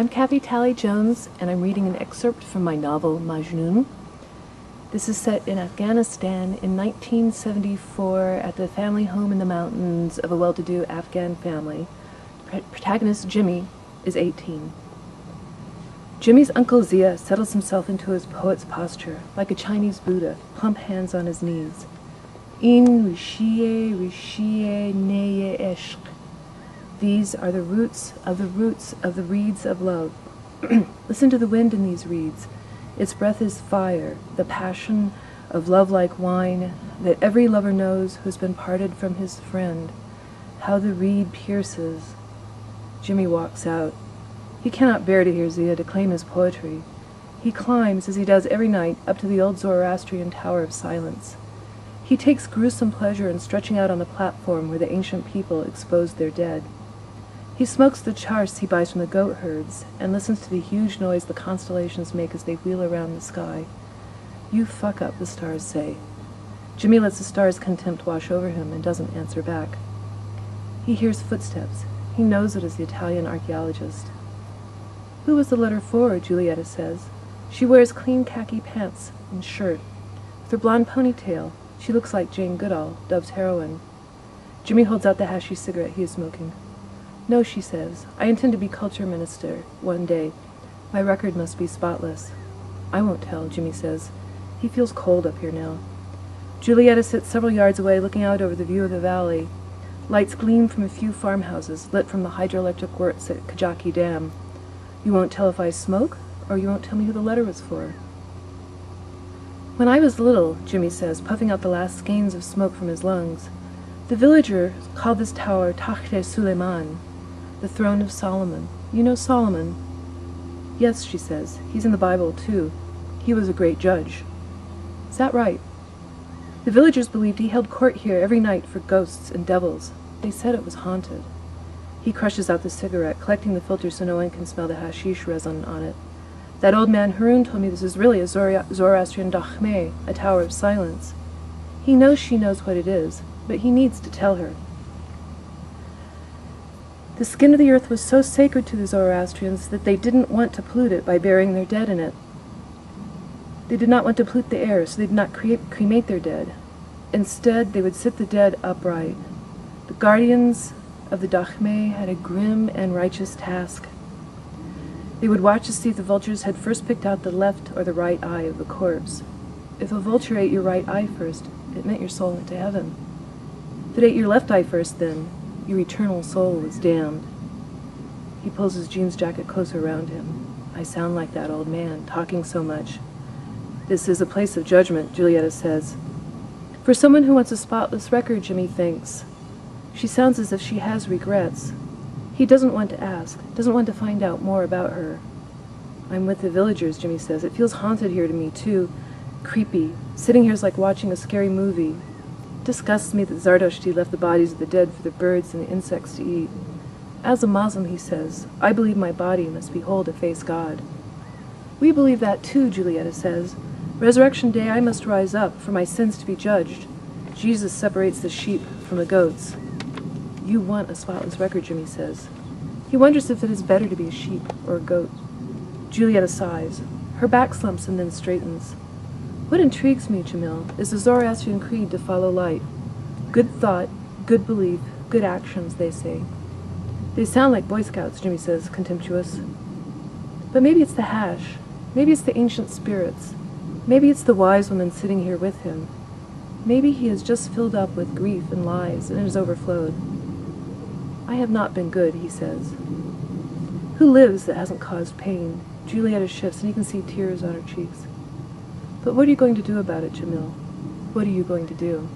I'm Kathy Talley-Jones, and I'm reading an excerpt from my novel, Majnun. This is set in Afghanistan in 1974 at the family home in the mountains of a well-to-do Afghan family. Protagonist Jimmy is 18. Jimmy's Uncle Zia settles himself into his poet's posture, like a Chinese Buddha, plump hands on his knees. In rishiye neye eshq. These are the roots of the reeds of love. Listen to the wind in these reeds. Its breath is fire, the passion of love like wine that every lover knows who's been parted from his friend. How the reed pierces. Jimmy walks out. He cannot bear to hear Zia declaim his poetry. He climbs, as he does every night, up to the old Zoroastrian Tower of Silence. He takes gruesome pleasure in stretching out on the platform where the ancient people exposed their dead. He smokes the chars he buys from the goat herds and listens to the huge noise the constellations make as they wheel around the sky. You fuck up, the stars say. Jimmy lets the stars' contempt wash over him and doesn't answer back. He hears footsteps. He knows it is the Italian archaeologist. Who was the letter for? Julieta says. She wears clean khaki pants and shirt. With her blonde ponytail, she looks like Jane Goodall, Dove's heroine. Jimmy holds out the hashy cigarette he is smoking. No, she says. I intend to be culture minister one day. My record must be spotless. I won't tell, Jimmy says. He feels cold up here now. Julieta sits several yards away, looking out over the view of the valley. Lights gleam from a few farmhouses, lit from the hydroelectric works at Kajaki Dam. You won't tell if I smoke, or you won't tell me who the letter was for? When I was little, Jimmy says, puffing out the last skeins of smoke from his lungs, the villagers called this tower Takhte Suleiman, the throne of Solomon. You know Solomon? Yes, she says. He's in the Bible, too. He was a great judge. Is that right? The villagers believed he held court here every night for ghosts and devils. They said it was haunted. He crushes out the cigarette, collecting the filter so no one can smell the hashish resin on it. That old man Haroun told me this is really a Zoroastrian Dakhmeh, a tower of silence. He knows she knows what it is, but he needs to tell her. The skin of the earth was so sacred to the Zoroastrians that they didn't want to pollute it by burying their dead in it. They did not want to pollute the air, so they did not cremate their dead. Instead, they would sit the dead upright. The guardians of the Dakhmeh had a grim and righteous task. They would watch to see if the vultures had first picked out the left or the right eye of the corpse. If a vulture ate your right eye first, it meant your soul went to heaven. If it ate your left eye first, then your eternal soul was damned. He pulls his jeans jacket closer around him. I sound like that old man, talking so much. This is a place of judgment, Julieta says. For someone who wants a spotless record, Jimmy thinks. She sounds as if she has regrets. He doesn't want to ask, doesn't want to find out more about her. I'm with the villagers, Jimmy says. It feels haunted here to me, too. Creepy. Sitting here is like watching a scary movie. It disgusts me that Zardashti left the bodies of the dead for the birds and the insects to eat. As a Muslim, he says, I believe my body must be whole to face God. We believe that too, Julieta says. Resurrection day I must rise up, for my sins to be judged. Jesus separates the sheep from the goats. You want a spotless record, Jimmy says. He wonders if it is better to be a sheep or a goat. Julieta sighs. Her back slumps and then straightens. What intrigues me, Jamil, is the Zoroastrian creed to follow light. Good thought, good belief, good actions, they say. They sound like Boy Scouts, Jimmy says, contemptuous. But maybe it's the hash. Maybe it's the ancient spirits. Maybe it's the wise woman sitting here with him. Maybe he has just filled up with grief and lies, and it has overflowed. I have not been good, he says. Who lives that hasn't caused pain? Julieta shifts, and he can see tears on her cheeks. But what are you going to do about it, Jamil? What are you going to do?